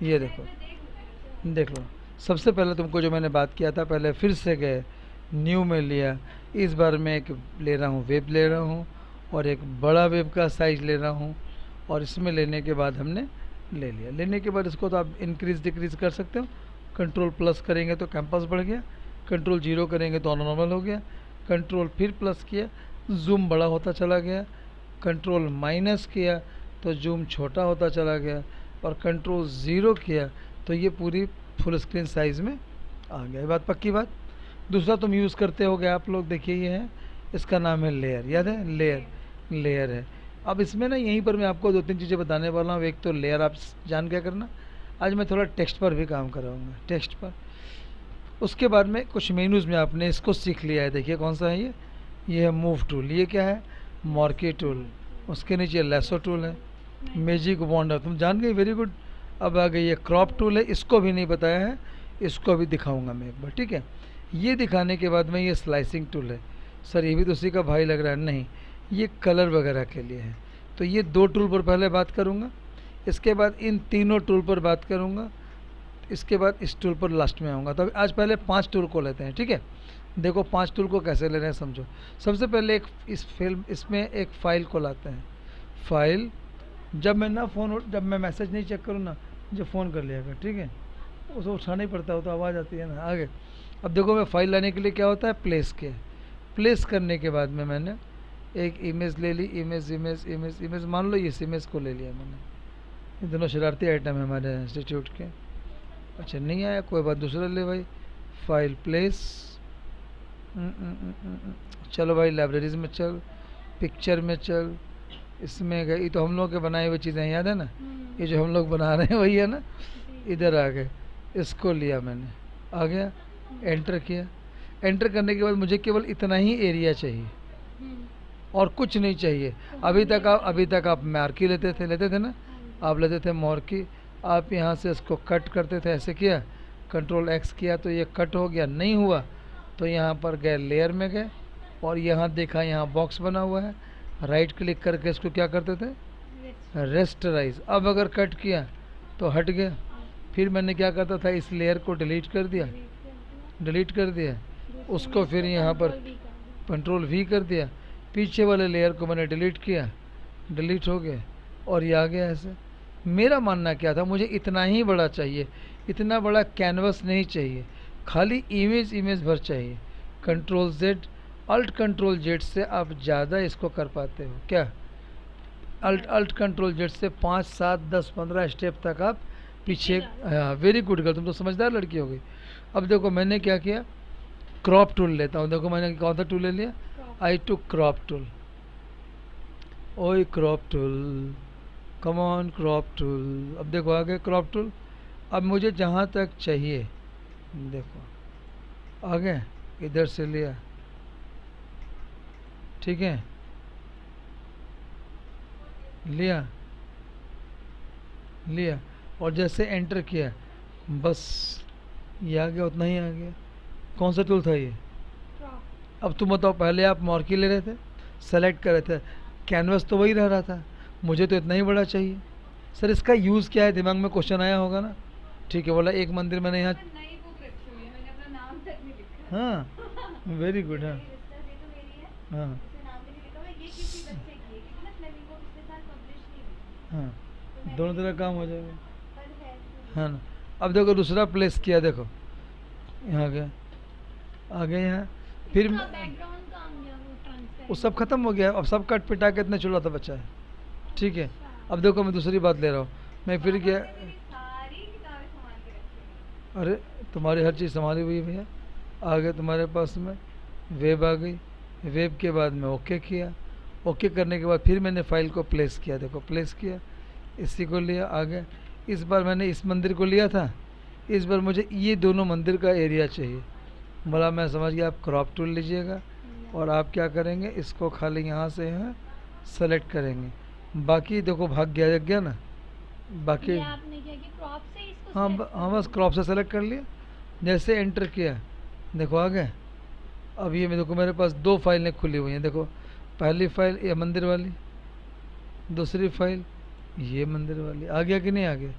ये देखो, देख लो। सबसे पहले तुमको जो मैंने बात किया था, पहले फिर से गए, न्यू में लिया। इस बार मैं एक ले रहा हूँ, वेब ले रहा हूँ, और एक बड़ा वेब का साइज ले रहा हूँ। और इसमें लेने के बाद हमने ले लिया। लेने के बाद इसको तो आप इंक्रीज डिक्रीज कर सकते हो। कंट्रोल प्लस करेंगे तो कैंपस बढ़ गया, कंट्रोल जीरो करेंगे तो नॉर्मल हो गया, कंट्रोल फिर प्लस किया, जूम बड़ा होता चला गया, कंट्रोल माइनस किया तो जूम छोटा होता चला गया, और कंट्रोल ज़ीरो किया तो ये पूरी फुल स्क्रीन साइज़ में आ गया। ये बात पक्की बात। दूसरा तुम यूज़ करते होगे आप लोग, देखिए ये है, इसका नाम है लेयर, याद है, लेयर, लेयर है। अब इसमें ना यहीं पर मैं आपको दो तीन चीज़ें बताने वाला हूँ। एक तो लेयर आप जान क्या करना, आज मैं थोड़ा टेक्स्ट पर भी काम कराऊंगा, टेक्स्ट पर। उसके बाद में कुछ मेनूज़ में आपने इसको सीख लिया है। देखिए कौन सा है ये है मूव टूल। ये क्या है, मॉर्की टूल। उसके नीचे लेसो टूल है, मैजिक वॉन्डर, तुम जान गए, वेरी गुड। अब आ गई ये क्रॉप टूल है, इसको भी नहीं बताया है, इसको भी दिखाऊंगा मैं एक बार, ठीक है। ये दिखाने के बाद में ये स्लाइसिंग टूल है। सर ये भी तो उसी का भाई लग रहा है, नहीं, ये कलर वगैरह के लिए है। तो ये दो टूल पर पहले बात करूँगा, इसके बाद इन तीनों टूल पर बात करूँगा, इसके बाद इस टूल पर लास्ट में आऊँगा। तो आज पहले 5 टूल को लेते हैं, ठीक है। देखो 5 टूल को कैसे ले रहे हैं समझो। सबसे पहले एक इसमें एक फ़ाइल को लाते हैं। फाइल, जब मैं मैसेज नहीं चेक करूँ ना, मुझे फ़ोन कर लिया कर, ठीक है। उसको उठाना ही पड़ता हो तो आवाज़ आती है ना आगे। अब देखो मैं फ़ाइल लाने के लिए क्या होता है, प्लेस के, प्लेस करने के बाद में मैंने एक इमेज ले ली, इमेज इमेज इमेज इमेज, मान लो इस इमेज को ले लिया मैंने। ये दोनों शरारती आइटम है हमारे इंस्टीट्यूट के। अच्छा नहीं आया, कोई बात, दूसरा ले भाई। फाइल प्लेस, चलो भाई लाइब्रेरीज में चल, पिक्चर में चल, इसमें गए। ये तो हम लोग के बनाए हुए चीज़ें याद है ना, ये जो हम लोग बना रहे हैं वही है ना। इधर आ गए, इसको लिया मैंने, आ गया, एंटर किया। एंटर करने के बाद मुझे केवल इतना ही एरिया चाहिए और कुछ नहीं चाहिए। अभी तक आप मार्की लेते थे ना, आप लेते थे मार्की। आप यहाँ से इसको कट करते थे, ऐसे किया, कंट्रोल एक्स किया तो ये कट हो गया। नहीं हुआ तो यहाँ पर गए, लेयर में गए, और यहाँ देखा, यहाँ बॉक्स बना हुआ है, राइट क्लिक करके इसको क्या करते थे, रेस्टराइज। अब अगर कट किया तो हट गया। फिर मैंने क्या करता था, इस लेयर को डिलीट कर दिया, डिलीट कर दिया उसको, फिर यहाँ पर कंट्रोल वी कर दिया, पीछे वाले लेयर को मैंने डिलीट किया, डिलीट हो गया, और ये आ गया ऐसे। मेरा मानना क्या था, मुझे इतना ही बड़ा चाहिए, इतना बड़ा कैनवस नहीं चाहिए, खाली इमेज इमेज भर चाहिए। Control Z, alt control Z से आप ज़्यादा इसको कर पाते हो क्या, अल्ट अल्ट कंट्रोल जेड से 5 7 10 15 स्टेप तक आप पीछे। हाँ वेरी गुड गर्ल, तुम तो समझदार लड़की हो गई। अब देखो मैंने क्या किया, क्रॉप टूल लेता हूँ। देखो मैंने कौन सा टूल ले लिया, आई टू क्रॉप टूल। ओए crop tool, come on crop tool. अब देखो आ गए क्रॉप टूल। अब मुझे जहाँ तक चाहिए, देखो आ गए, इधर से लिया, ठीक है, लिया लिया, और जैसे एंटर किया बस ये आ गया, उतना ही आ गया। कौन सा टूल था ये। अब तुम बताओ, पहले आप मार्की ले रहे थे, सेलेक्ट कर रहे थे, कैनवस तो वही रह रहा था, मुझे तो इतना ही बड़ा चाहिए। सर इसका यूज़ क्या है, दिमाग में क्वेश्चन आया होगा ना। ठीक है, बोला एक मंदिर मैंने यहाँ, हाँ वेरी गुड, हाँ हाँ हाँ, दोनों तरह काम हो जाएगा, है ना। अब देखो दूसरा प्लेस किया, देखो यहाँ गया, आ गए यहाँ, फिर वो सब खत्म हो गया। अब सब कट पिटा के इतना चूल्हा था बच्चा है, ठीक है। अब देखो मैं दूसरी बात ले रहा हूँ, मैं फिर क्या, अरे तुम्हारी हर चीज़ संभाली हुई है भैया। आ गए तुम्हारे पास में, वेब आ गई, वेब के बाद में ओके किया, ओके करने के बाद फिर मैंने फाइल को प्लेस किया, देखो प्लेस किया, इसी को लिया, आ गया। इस बार मैंने इस मंदिर को लिया था, इस बार मुझे ये दोनों मंदिर का एरिया चाहिए। बोला मैं समझ गया, आप क्रॉप टूल लीजिएगा, और आप क्या करेंगे, इसको खाली यहाँ से यहाँ सेलेक्ट करेंगे। बाकी देखो भाग गया, लग गया ना बाकी। आपने क्या किया, क्रॉप से इसको हाँ select हाँ, कर बस क्रॉप से सेलेक्ट कर लिया, जैसे एंटर किया, देखो आ गए। अब ये देखो मेरे पास दो फाइलें खुली हुई हैं, देखो पहली फाइल ये मंदिर वाली, दूसरी फाइल ये मंदिर वाली। आ गया कि नहीं आ गया,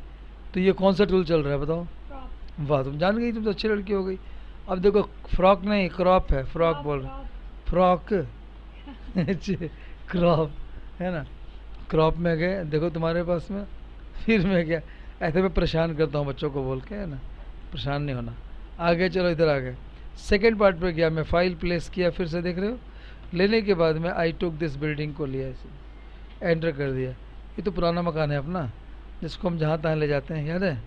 तो ये कौन सा टूल चल रहा है बताओ? क्रॉप वाह, तुम जान गई, तुम तो अच्छी लड़की हो गई। अब देखो, फ्रॉक नहीं क्रॉप है, फ्रॉक बोल रहे, फ्रॉक अच्छे, क्रॉप है ना। क्रॉप में गए, देखो तुम्हारे पास में, फिर मैं क्या, ऐसे मैं परेशान करता हूँ बच्चों को बोल के, है ना, परेशान नहीं होना। आगे चलो, इधर आ गए, सेकेंड पार्ट पे गया मैं, फाइल प्लेस किया, फिर से देख रहे हो, लेने के बाद में आई टुक दिस बिल्डिंग को लिया, इसे एंटर कर दिया। ये तो पुराना मकान है अपना, जिसको हम जहाँ तहाँ ले जाते हैं, याद है?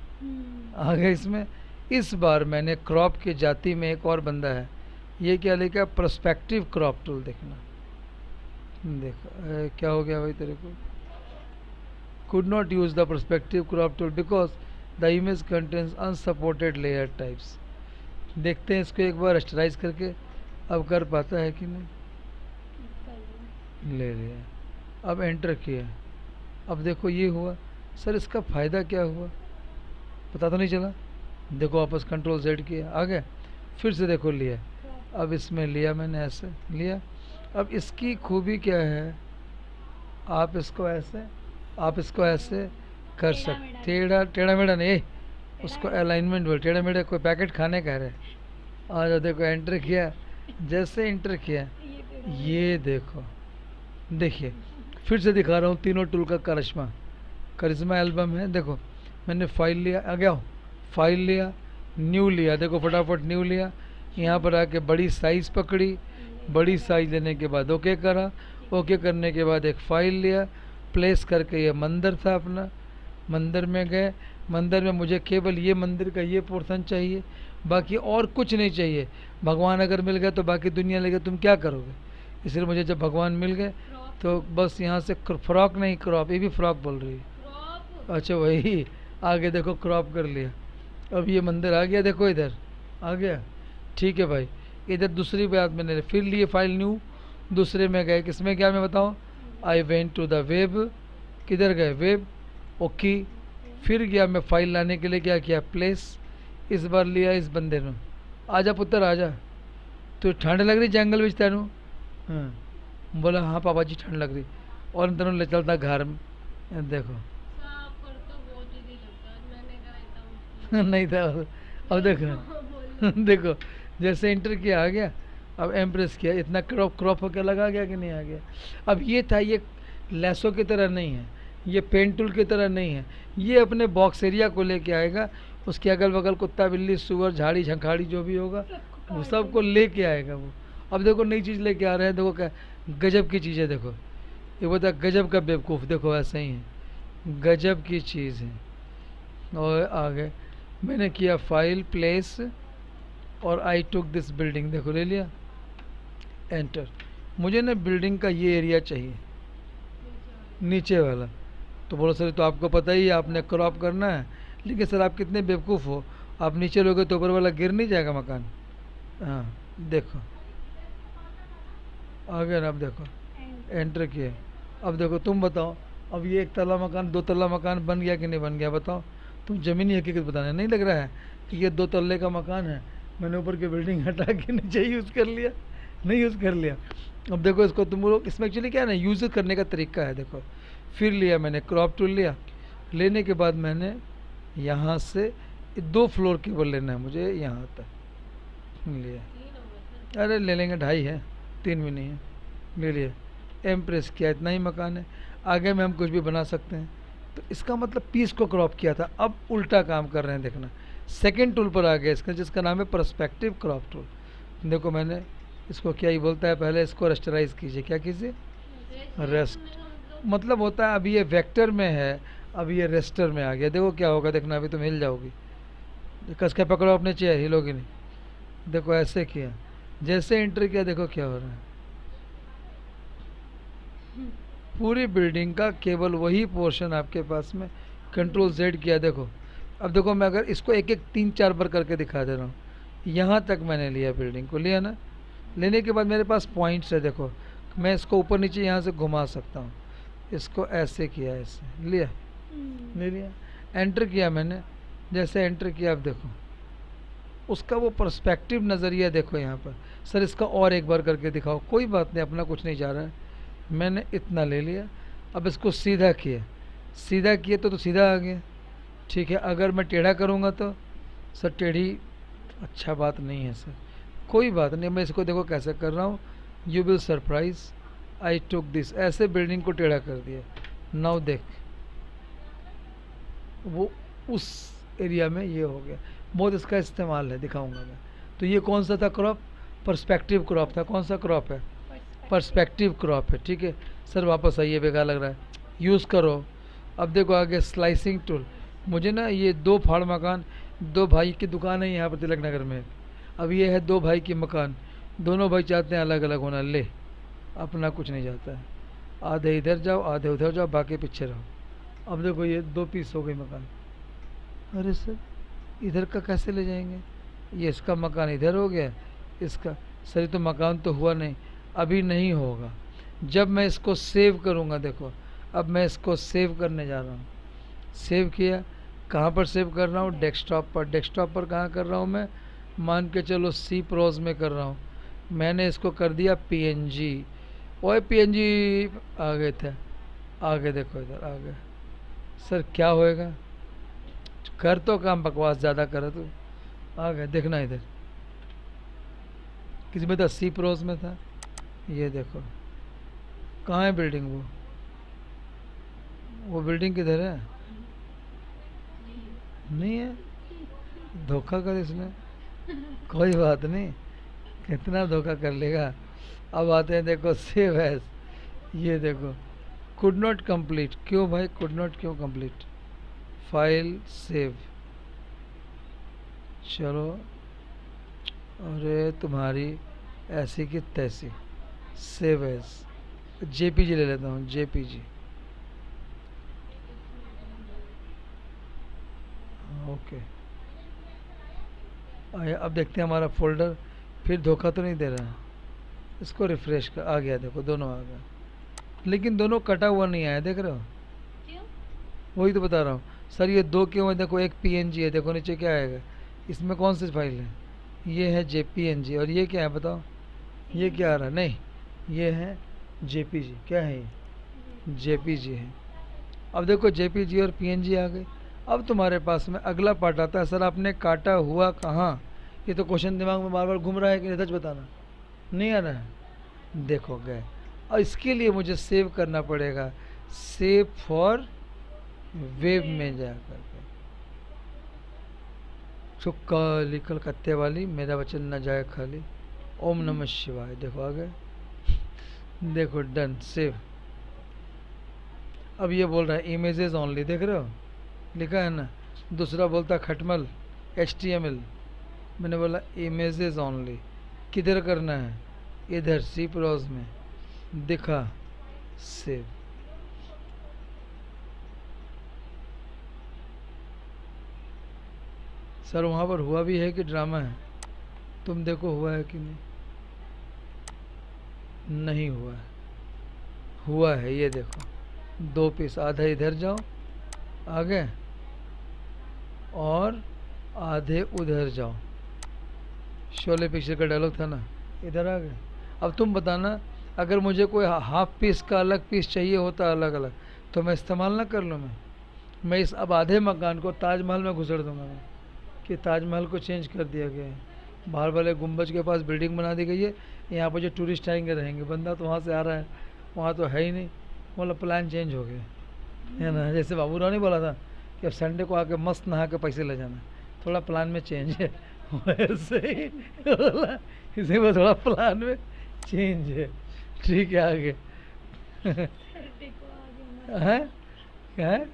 आ गए इसमें। इस बार मैंने क्रॉप की जाति में एक और बंदा है, ये क्या लिखा, पर्सपेक्टिव क्रॉप टूल। देखना, देखो क्या हो गया भाई तेरे को, could not use the perspective crop tool because the image contains unsupported layer types। देखते हैं इसको एक बार रस्टराइज करके, अब कर पाता है कि नहीं। ले लिया, अब एंटर किया, अब देखो ये हुआ। सर इसका फ़ायदा क्या हुआ, पता तो नहीं चला। देखो वापस कंट्रोल जेड किया, आ गया, फिर से देखो लिया, अब इसमें लिया मैंने, ऐसे लिया। अब इसकी खूबी क्या है, आप इसको ऐसे, आप इसको ऐसे कर सकते, टेढ़ा टेढ़ा मेढ़ा नहीं, उसको अलाइनमेंट बोल, टेढ़ा मेढ़ा कोई पैकेट खाने कह रहे। आ जाओ, देखो एंटर किया, जैसे एंटर किया, ये देखो, देखिए फिर से दिखा रहा हूँ तीनों टूल का करिश्मा। करिश्मा एल्बम है, देखो मैंने फाइल लिया, आ गया हूँ, फाइल लिया, न्यू लिया, देखो फटाफट न्यू लिया, यहाँ पर आके बड़ी साइज़ पकड़ी, बड़ी साइज़ लेने के बाद ओके करा, ओके करने के बाद एक फ़ाइल लिया, प्लेस करके, ये मंदिर था अपना, मंदिर में गए, मंदिर में मुझे केवल ये मंदिर का ये पोर्शन चाहिए, बाकी और कुछ नहीं चाहिए। भगवान अगर मिल गए तो बाकी दुनिया लेके तुम क्या करोगे, इसलिए मुझे जब भगवान मिल गए तो बस यहाँ से फ्रॉक नहीं क्रॉप, ये भी फ्रॉक बोल रही है, अच्छा वही, आगे देखो क्रॉप कर लिया। अब ये मंदिर आ गया, देखो इधर आ गया, ठीक है भाई। इधर दूसरी बात मैंने फिर लिए फाइल न्यू, दूसरे में गए, किस में गया मैं बताऊँ, I went to the web, किधर गए, वेब, ओके, फिर गया मैं फाइल लाने के लिए, क्या किया, प्लेस, इस बार लिया इस बंदे ने, आजा पुत्र आजा, तो ठंड लग रही जंगल में तेनू, हाँ, बोला हाँ पापा जी ठंड लग रही, और इन दोनों ले चलता घर में, देखो नहीं था। अब देखो देखो, जैसे इंटर किया आ गया, अब एम्प्रेस किया, इतना क्रॉप क्रॉप होकर लगा गया कि नहीं आ गया। अब ये था, ये लैसो की तरह नहीं है, ये पेन टूल की तरह नहीं है, ये अपने बॉक्स एरिया को लेके आएगा, उसके अगल बगल कुत्ता बिल्ली सुअर झाड़ी झंखाड़ी जो भी होगा वो सबको लेके आएगा वो। अब देखो नई चीज़ लेके आ रहे हैं, देखो क्या गजब की चीज़ है, देखो ये बता गजब का बेवकूफ़, देखो ऐसे ही है, गजब की चीज़ है। और आगे मैंने किया फाइल प्लेस, और आई टुक दिस बिल्डिंग, देखो ले लिया, एंटर। मुझे ना बिल्डिंग का ये एरिया चाहिए, नीचे वाला। तो बोलो सर तो आपको पता ही है, आपने क्रॉप करना है, लेकिन सर आप कितने बेवकूफ़ हो, आप नीचे लोगे तो ऊपर वाला गिर नहीं जाएगा मकान। हाँ देखो आ गया ना, अब देखो एंटर किए, अब देखो तुम बताओ, अब ये एक तला मकान दो तला मकान बन गया कि नहीं बन गया, बताओ तुम ज़मीनी हकीकत बताना। नहीं लग रहा है कि ये दो तल्ले का मकान है, मैंने ऊपर की बिल्डिंग हटा के नीचे यूज़ कर लिया, नहीं यूज़ कर लिया। अब देखो इसको तुम लोग, इसमें एक्चुअली क्या है ना, यूज़ करने का तरीका है। देखो फिर लिया मैंने क्रॉप टूल लिया, लेने के बाद मैंने यहाँ से 2 फ्लोर केवल लेना है मुझे, यहाँ तक लिया, अरे ले लेंगे 2.5 है, 3 भी नहीं है, ले लिया, एम्प्रेस किया, इतना ही मकान है, आगे में हम कुछ भी बना सकते हैं। तो इसका मतलब पीस को क्रॉप किया था, अब उल्टा काम कर रहे हैं, देखना सेकेंड टूल पर आ गया इसका, जिसका नाम है पर्सपेक्टिव क्रॉप टूल। देखो मैंने इसको क्या ही बोलता है, पहले इसको रेस्टराइज कीजिए, क्या कीजिए, रेस्ट, मतलब होता है अभी ये वेक्टर में है, अभी ये रेस्टर में आ गया, देखो क्या होगा, देखना अभी तुम हिल जाओगी, कस के पकड़ो अपने चेयर, हिलोगी नहीं। देखो ऐसे किया, जैसे एंटर किया, देखो क्या हो रहा है, पूरी बिल्डिंग का केवल वही पोर्शन आपके पास में, कंट्रोल जेड किया, देखो। अब देखो मैं अगर इसको एक एक 3-4 बार करके दिखा दे रहा हूँ, यहाँ तक मैंने लिया, बिल्डिंग को लिया ना, लेने के बाद मेरे पास पॉइंट्स है, देखो मैं इसको ऊपर नीचे यहाँ से घुमा सकता हूँ, इसको ऐसे किया, ऐसे लिया, ले लिया, एंटर किया मैंने, जैसे एंटर किया, अब देखो उसका वो पर्सपेक्टिव नज़रिया, देखो यहाँ पर, सर इसका और एक बार करके दिखाओ, कोई बात नहीं, अपना कुछ नहीं जा रहा है, मैंने इतना ले लिया। अब इसको सीधा किया, सीधा किए तो सीधा आ गया, ठीक है, अगर मैं टेढ़ा करूँगा तो सर टेढ़ी अच्छा बात नहीं है सर। कोई बात नहीं, मैं इसको देखो कैसे कर रहा हूँ, you will surprise. I took this, ऐसे बिल्डिंग को टेढ़ा कर दिया। नाउ देख, वो उस एरिया में ये हो गया। बहुत इसका इस्तेमाल है, दिखाऊंगा मैं। तो ये कौन सा था क्रॉप? पर्सपेक्टिव क्रॉप था। कौन सा क्रॉप है? पर्सपेक्टिव क्रॉप है। ठीक है सर, वापस आइए, बेकार लग रहा है, यूज़ करो। अब देखो आगे स्लाइसिंग टूल। मुझे ना ये दो फाड़ मकान, दो भाई की दुकान है यहाँ पर तिलक नगर में। अब ये है दो भाई की मकान, दोनों भाई चाहते हैं अलग अलग होना, ले अपना कुछ नहीं चाहता है। आधे इधर जाओ, आधे उधर जाओ, बाकी पीछे रहो। अब देखो ये दो पीस हो गई मकान। अरे सर इधर का कैसे ले जाएंगे? ये इसका मकान इधर हो गया, इसका। सर ये तो मकान तो हुआ नहीं, अभी नहीं होगा। जब मैं इसको सेव करूँगा, देखो अब मैं इसको सेव करने जा रहा हूँ। सेव किया, कहाँ पर सेव कर रहा हूँ? डेस्कटॉप पर। डेस्कटॉप पर कहाँ कर रहा हूँ मैं? मान के चलो सी प्रोज में कर रहा हूँ। मैंने इसको कर दिया पीएनजी। ओए पीएनजी आ गए थे, आगे देखो इधर आ गए। सर क्या होएगा? कर तो काम, बकवास ज़्यादा करे तो। आ गए, देखना इधर किस में था? सी प्रोज में था। ये देखो कहाँ है बिल्डिंग? वो बिल्डिंग किधर है? नहीं है, धोखा कर इसने। कोई बात नहीं, कितना धोखा कर लेगा। अब आते हैं, देखो सेव एज। ये देखो कुड नॉट कंप्लीट। क्यों भाई कुड नॉट क्यों कंप्लीट? फाइल सेव, चलो। अरे तुम्हारी ऐसी की तैसी। सेव एज जेपीजी ले लेता हूँ, जेपीजी। ओके आया। अब देखते हैं हमारा फोल्डर फिर धोखा तो नहीं दे रहा है। इसको रिफ्रेश कर, आ गया, देखो दोनों आ गया, लेकिन दोनों कटा हुआ नहीं आया, देख रहे हो? क्यों? वही तो बता रहा हूँ सर, ये दो क्यों है? देखो एक पीएनजी है, देखो नीचे क्या आएगा, इसमें कौन सी फाइल है? ये है जेपीएनजी। और ये क्या है बताओ? ये क्या आ रहा है? नहीं, ये है जेपीजी। क्या है ये? जेपीजी है। अब देखो जेपीजी और पीएनजी आ गई। अब तुम्हारे पास में अगला पार्ट आता है, सर आपने काटा हुआ कहाँ? ये तो क्वेश्चन दिमाग में बार बार घूम रहा है कि नहीं, सच बताना। नहीं आ रहा है? देखो गए। और इसके लिए मुझे सेव करना पड़ेगा, सेव फॉर वेब में जा करके। काली कलकत्ते वाली, मेरा वचन न जाए खाली, ओम नमः शिवाय। देखो आ गए, देखो डन, सेव। अब ये बोल रहा है इमेजेस ओनली, देख रहे हो लिखा है ना। दूसरा बोलता खटमल HTML। मैंने बोला इमेजेस ओनली। किधर करना है? इधर सी प्रोज में। दिखा, सेव। सर वहाँ पर हुआ भी है कि ड्रामा है? तुम देखो हुआ है कि नहीं। नहीं हुआ है, हुआ है। ये देखो दो पीस, आधा इधर जाओ, आ गए, और आधे उधर जाओ। शोले पिक्चर का डायलॉग था ना, इधर आ गए। अब तुम बताना, अगर मुझे कोई हाफ पीस का अलग पीस चाहिए होता अलग अलग, तो मैं इस्तेमाल ना कर लूँ? मैं इस अब आधे मकान को ताजमहल में घुसड़ दूंगा मैं, कि ताजमहल को चेंज कर दिया गया है, बाहर वाले गुम्बज के पास बिल्डिंग बना दी गई है, यहाँ पर जो टूरिस्ट आएंगे रहेंगे। बंदा तो वहाँ से आ रहा है, वहाँ तो है ही नहीं, मतलब प्लान चेंज हो गया है ना। जैसे बाबू राव नहीं बोला था कि अब संडे को आके मस्त नहा के पैसे ले जाना, थोड़ा प्लान में चेंज है। वैसे ही बोला, इसी में थोड़ा प्लान में चेंज है। ठीक है, आगे देखो आगे है क्या है?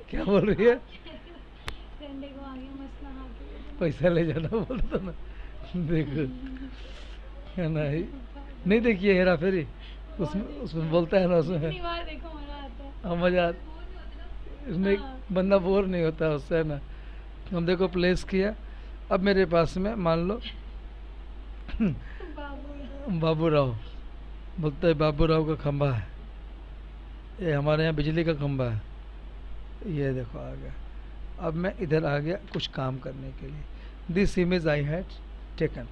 क्या बोल रही है? संडे को आगे मस्त नहा के पैसा ले जाना बोलता था ना, देखो है ना। नहीं देखिए हेरा फेरी, उसमें उसमें बोलता है ना, उसमें कितनी बार देखो मजा आता है। हाँ मजा इसमें हाँ। बंदा बोर नहीं होता उससे, है ना। हम देखो प्लेस किया। अब मेरे पास में मान लो बाबू बाबू राव, बोलता है बाबू राव का खंबा है, ये हमारे यहाँ बिजली का खंबा है। ये देखो आ गया। अब मैं इधर आ गया कुछ काम करने के लिए। This image I had taken.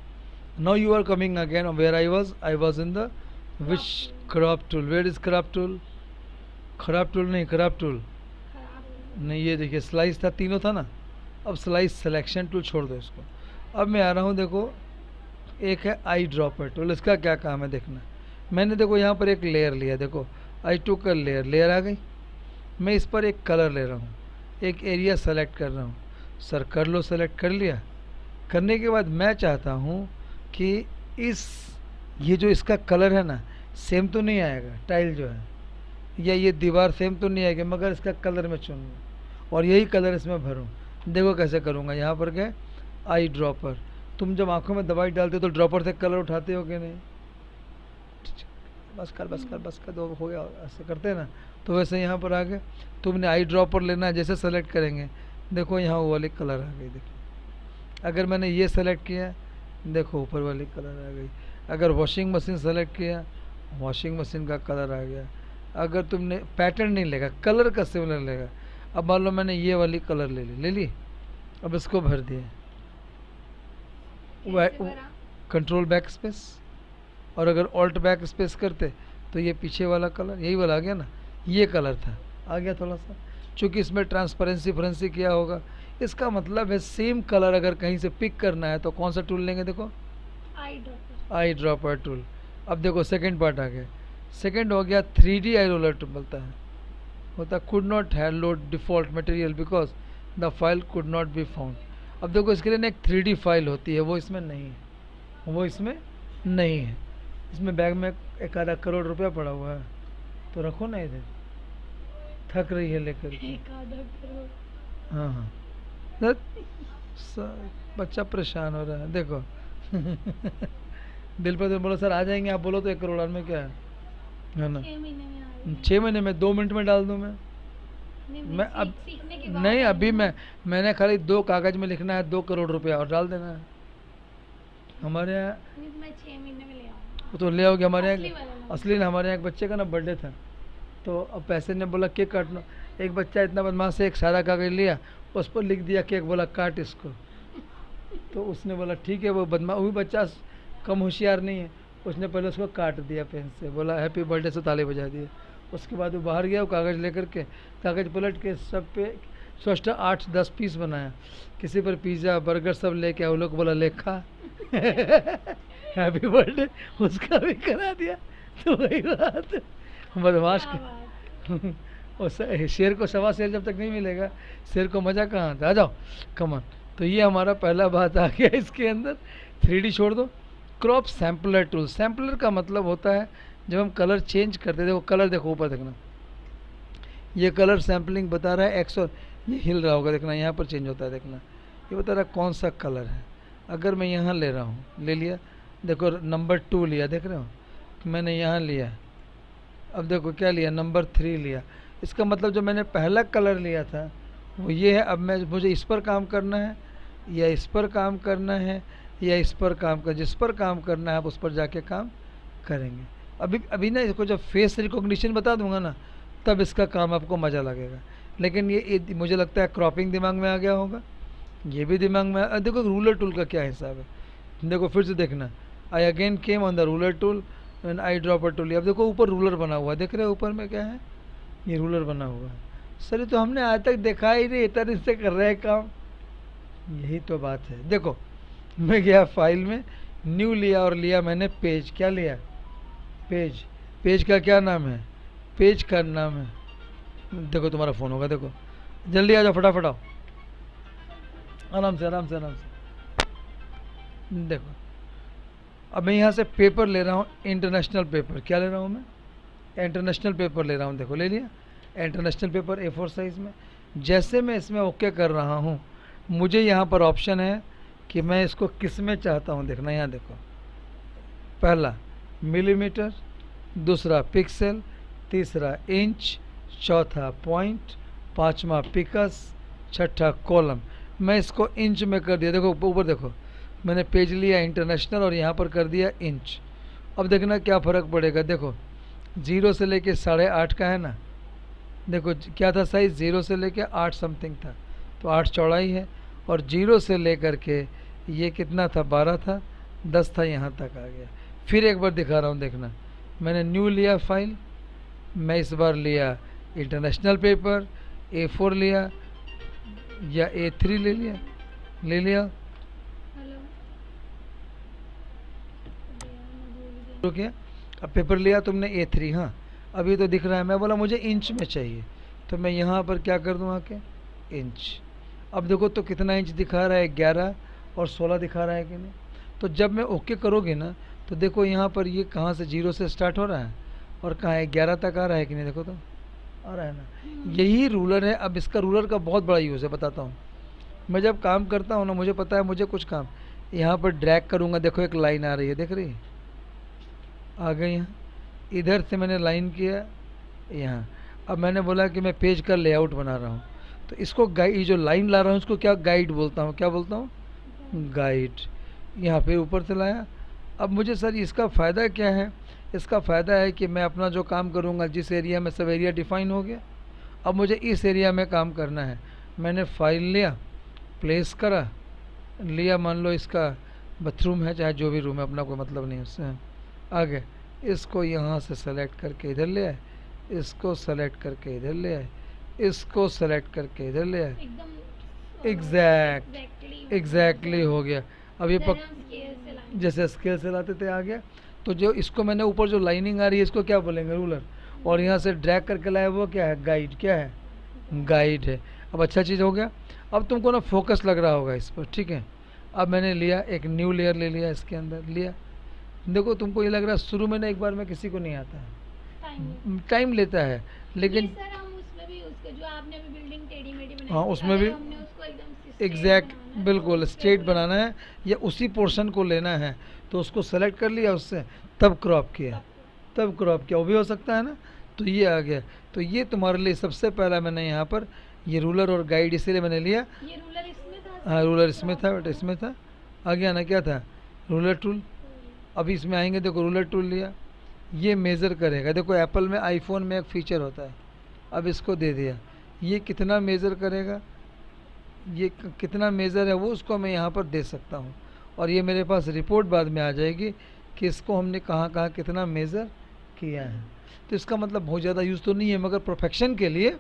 Now you are coming again where I was in the which crop tool. Where is crop tool? खराब टूल नहीं, क्रॉप टूल। नहीं, ये देखिए स्लाइस था, तीनों था ना। अब स्लाइस सिलेक्शन टूल छोड़ दो इसको। अब मैं आ रहा हूँ, देखो एक है आई ड्रॉपर टूल। इसका क्या काम है देखना। मैंने देखो यहाँ पर एक लेयर लिया, देखो आई टू का लेयर, लेयर आ गई। मैं इस पर एक कलर ले रहा हूँ, एक एरिया सेलेक्ट कर रहा हूँ। सर कर लो, सेलेक्ट कर लिया। करने के बाद मैं चाहता हूँ कि इस ये जो इसका कलर है ना, सेम तो नहीं आएगा टाइल जो है, या ये दीवार सेम तो नहीं आएगी, मगर इसका कलर मैं चुन लूँ और यही कलर इसमें भरूँ। देखो कैसे करूँगा। यहाँ पर गए आई ड्रॉपर। तुम जब आंखों में दवाई डालते हो तो ड्रॉपर से कलर उठाते हो कि नहीं? बस कर बस कर बस कर, दो हो गया, ऐसे करते हैं ना। तो वैसे यहाँ पर आ गए, तुमने आई ड्रॉपर लेना है, जैसे सेलेक्ट करेंगे देखो यहाँ वो वाली कलर आ गई। देखो अगर मैंने ये सेलेक्ट किया, देखो ऊपर वाली कलर आ गई। अगर वॉशिंग मशीन सेलेक्ट किया, वॉशिंग मशीन का कलर आ गया। अगर तुमने पैटर्न नहीं लेगा, कलर का सिमिलर लेगा। अब मान लो मैंने ये वाली कलर ले ली। अब इसको भर दिए, कैसे भरा? कंट्रोल बैक स्पेस, और अगर ऑल्ट बैक स्पेस करते तो ये पीछे वाला कलर यही वाला आ गया ना। ये कलर था, आ गया थोड़ा सा, चूँकि इसमें ट्रांसपेरेंसी फ्रेंसी किया होगा। इसका मतलब है सेम कलर अगर कहीं से पिक करना है तो कौन सा टूल लेंगे? देखो eye dropper. Eye dropper tool. अब देखो सेकंड पार्ट आ गया। सेकंड हो गया 3D आई रोलर टूल। बोलता है होता could not have load default material because the file could not be found. अब देखो इसके लिए ना एक 3D फाइल होती है, वो इसमें नहीं है, वो इसमें नहीं है। इसमें बैग में 1.25 करोड़ रुपया पड़ा हुआ है, तो रखो ना इधर। थक रही है लेकर के। एक आधा करोड़। हाँ हाँ, धत, बच्चा परेशान हो रहा है देखो। दिल पर तो बोलो सर आ जाएंगे, आप बोलो तो 1 करोड़ में क्या है ना। 6 महीने में आ रही है। 6 महीने में 2 मिनट में डाल दूँ मैं। नहीं, मैं अब सीखने के बाद नहीं, आएगा अभी ना। मैंने खाली 2 कागज़ में लिखना है 2 करोड़ रुपया और डाल देना है। हमारे यहाँ नहीं, मैं 6 महीने में ले आऊंगा। वो तो ले आओगे। हमारे असली यहाँ वाला लाऊंगा। असली ना, हमारे यहाँ एक बच्चे का ना बर्थडे था, तो अब पैसे ने बोला केक काटना। एक बच्चा इतना बदमाश है, एक सारा कागज़ लिया, उस पर लिख दिया केक, बोला काट इसको। तो उसने बोला ठीक है। वो बदमाश, वो भी बच्चा कम होशियार नहीं है, उसने पहले उसको काट दिया पेन से, बोला हैप्पी बर्थडे से ताली बजा दिए। उसके बाद वो बाहर गया, वो कागज़ लेकर के, कागज़ पलट के सब पे सोचता 8-10 पीस बनाया। किसी पर पिज़्ज़ा बर्गर सब लेके आया, वो लोग बोला ले खा। हैप्पी बर्थडे उसका भी करा दिया। तो वही बात, बदमाश क्या बात। और शेर को सवा शेर जब तक नहीं मिलेगा, शेर को मज़ा कहाँ आता। आ जाओ कमन। तो ये हमारा पहला बात आ गया इसके अंदर। 3D छोड़ दो। Crop sampler tool. सैम्पलर का मतलब होता है जब हम कलर चेंज करते, देखो कलर देखो ऊपर देखना, ये कलर सैम्पलिंग बता रहा है एक्स, और ये हिल रहा होगा देखना, यहाँ पर चेंज होता है देखना। ये बता रहा है कौन सा कलर है। अगर मैं यहाँ ले रहा हूँ, ले लिया, देखो नंबर 2 लिया, देख रहे हो, मैंने यहाँ लिया। अब देखो क्या लिया, नंबर 3 लिया। इसका मतलब जो मैंने पहला कलर लिया था वो ये है। अब मैं मुझे इस पर काम करना है, या इस पर काम करना है, या इस पर काम कर, जिस पर काम करना है आप उस पर जाके काम करेंगे। अभी अभी ना इसको जब फेस रिकॉग्निशन बता दूंगा ना, तब इसका काम आपको मज़ा लगेगा। लेकिन ये मुझे लगता है क्रॉपिंग दिमाग में आ गया होगा, ये भी दिमाग में देखो रूलर टूल का क्या हिसाब है। देखो फिर से देखना, I again came on the ruler tool and eye dropper tool. अब देखो ऊपर रूलर बना हुआ है, देख रहे हो ऊपर में क्या है, ये रूलर बना हुआ है। सर ये तो हमने आज तक देखा ही नहीं, इतना इससे कर रहे हैं काम। यही तो बात है। देखो मैं गया फाइल में, न्यू लिया, और लिया मैंने पेज। क्या लिया? पेज। पेज का क्या नाम है? पेज का नाम है, देखो तुम्हारा फ़ोन होगा, देखो जल्दी आ जाओ, फटाफट आओ, आराम से आराम से आराम से। देखो अब मैं यहाँ से पेपर ले रहा हूँ, इंटरनेशनल पेपर। क्या ले रहा हूँ मैं? इंटरनेशनल पेपर ले रहा हूँ। देखो ले लिया इंटरनेशनल पेपर A4 साइज़ में। जैसे मैं इसमें ओके कर रहा हूँ, मुझे यहाँ पर ऑप्शन है कि मैं इसको किस में चाहता हूँ। देखना यहाँ देखो, पहला मिलीमीटर, दूसरा पिक्सल, तीसरा इंच, चौथा पॉइंट, पाँचवा पिकस, छठा कॉलम। मैं इसको इंच में कर दिया। देखो ऊपर देखो, मैंने पेज लिया इंटरनेशनल और यहाँ पर कर दिया इंच। अब देखना क्या फ़र्क पड़ेगा। देखो 0 से लेके 8.5 का है ना, देखो क्या था साइज़, 0 से लेके 8 समथिंग था, तो 8 चौड़ाई है। और 0 से लेकर के ये कितना था, 12 था, 10 था, यहाँ तक आ गया। फिर एक बार दिखा रहा हूँ, देखना मैंने न्यू लिया फाइल, मैं इस बार लिया इंटरनेशनल पेपर, A4 लिया या A3 ले लिया, ले लिया। हेलो तो क्या, अब पेपर लिया तुमने A3, हाँ अभी तो दिख रहा है, मैं बोला मुझे इंच में चाहिए, तो मैं यहाँ पर क्या कर दूँ आके, इंच। अब देखो तो कितना इंच दिखा रहा है, 11 और 16 दिखा रहा है कि नहीं। तो जब मैं ओके करोगे ना, तो देखो यहाँ पर ये कहाँ से, 0 से स्टार्ट हो रहा है और कहाँ है, 11 तक आ रहा है कि नहीं, देखो तो आ रहा है ना। यही रूलर है। अब इसका रूलर का बहुत बड़ा यूज़ है, बताता हूँ। मैं जब काम करता हूँ ना, मुझे पता है, मुझे कुछ काम, यहाँ पर ड्रैग करूँगा, देखो एक लाइन आ रही है, देख रही है, आ गई यहाँ। इधर से मैंने लाइन किया यहाँ। अब मैंने बोला कि मैं पेज का लेआउट बना रहा हूँ, तो इसको गाइड, ये जो लाइन ला रहा हूँ इसको क्या गाइड बोलता हूँ, क्या बोलता हूँ, गाइड। यहाँ पे ऊपर से लाया। अब मुझे सर इसका फ़ायदा क्या है, इसका फ़ायदा है कि मैं अपना जो काम करूँगा, जिस एरिया में, सब एरिया डिफाइन हो गया। अब मुझे इस एरिया में काम करना है, मैंने फाइल लिया, प्लेस करा, लिया, मान लो इसका बाथरूम है, चाहे जो भी रूम है, अपना कोई मतलब नहीं उससे, आगे इसको यहाँ से सेलेक्ट करके इधर ले आए, इसको सेलेक्ट करके इधर ले आए, इसको सेलेक्ट करके इधर ले आए, एकदम एग्जैक्टली हो गया। अब ये हम स्केल से लाएंगे। जैसे स्केल से लाते थे आ गया। तो जो इसको मैंने ऊपर जो लाइनिंग आ रही है इसको क्या बोलेंगे, रूलर। और यहाँ से ड्रैग करके लाया वो क्या है, गाइड। क्या है, गाइड है। अब अच्छा चीज़ हो गया। अब तुमको ना फोकस लग रहा होगा इस पर, ठीक है। अब मैंने लिया, एक न्यू लेयर ले लिया, इसके अंदर लिया। देखो तुमको ये लग रहा है शुरू में ना एक बार में किसी को नहीं आता है, टाइम लेता है, लेकिन सर हम उसमें भी उसके जो आपने अभी बिल्डिंग टेढ़ी मेढ़ी बनाई हाँ थी, उसमें भी अगर हमने उसको एकदम straight एग्जैक्ट, बनाना है, तो बिल्कुल उस पे स्ट्रेट ruler बनाना है, या उसी पोर्शन को लेना है, तो उसको सेलेक्ट कर लिया उससे, तब क्रॉप किया, तब क्रॉप किया, वो भी हो सकता है ना। तो ये आ गया। तो ये तुम्हारे लिए सबसे पहला मैंने यहाँ पर ये रूलर और गाइड इसीलिए मैंने लिया। ये रूलर इसमें था। हाँ रूलर इसमें था, बट इसमें था, आ गया ना, क्या था, रूलर टूल। अभी इसमें आएंगे, देखो रूलर टूल लिया, ये मेज़र करेगा। देखो एप्पल में, आईफोन में एक फ़ीचर होता है, अब इसको दे दिया, ये कितना मेज़र करेगा, ये कितना मेज़र है वो उसको मैं यहाँ पर दे सकता हूँ। और ये मेरे पास रिपोर्ट बाद में आ जाएगी कि इसको हमने कहाँ कहाँ कितना मेज़र किया है। तो इसका मतलब बहुत ज़्यादा यूज़ तो नहीं है, मगर परफेक्शन के लिए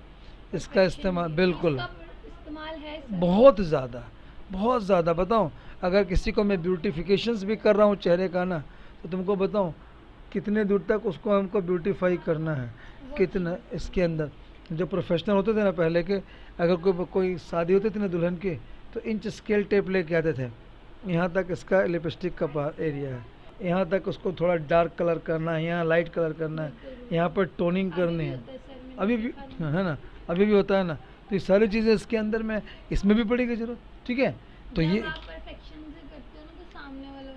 इसका इस्तेमाल, बिल्कुल इस्तेमाल है सर। बहुत ज़्यादा, बहुत ज़्यादा। बताऊँ, अगर किसी को मैं ब्यूटिफिकेशंस भी कर रहा हूँ चेहरे का ना, तो तुमको बताऊँ कितने दूर तक उसको हमको ब्यूटीफाई करना है, कितना इसके अंदर। जो प्रोफेशनल होते थे ना पहले के, अगर कोई शादी होती थी ना दुल्हन की, तो इंच स्केल टेप लेके आते थे, यहाँ तक इसका लिपस्टिक का एरिया है, यहाँ तक उसको थोड़ा डार्क कलर करना है, यहाँ लाइट कलर करना है, यहाँ पर टोनिंग करनी है। अभी भी है ना, अभी भी होता है ना। तो ये सारी चीज़ें इसके अंदर में, इसमें भी पड़ेगी जरूरत, ठीक है। तो ये आप परफेक्शन से करते हो ना, तो सामने वाला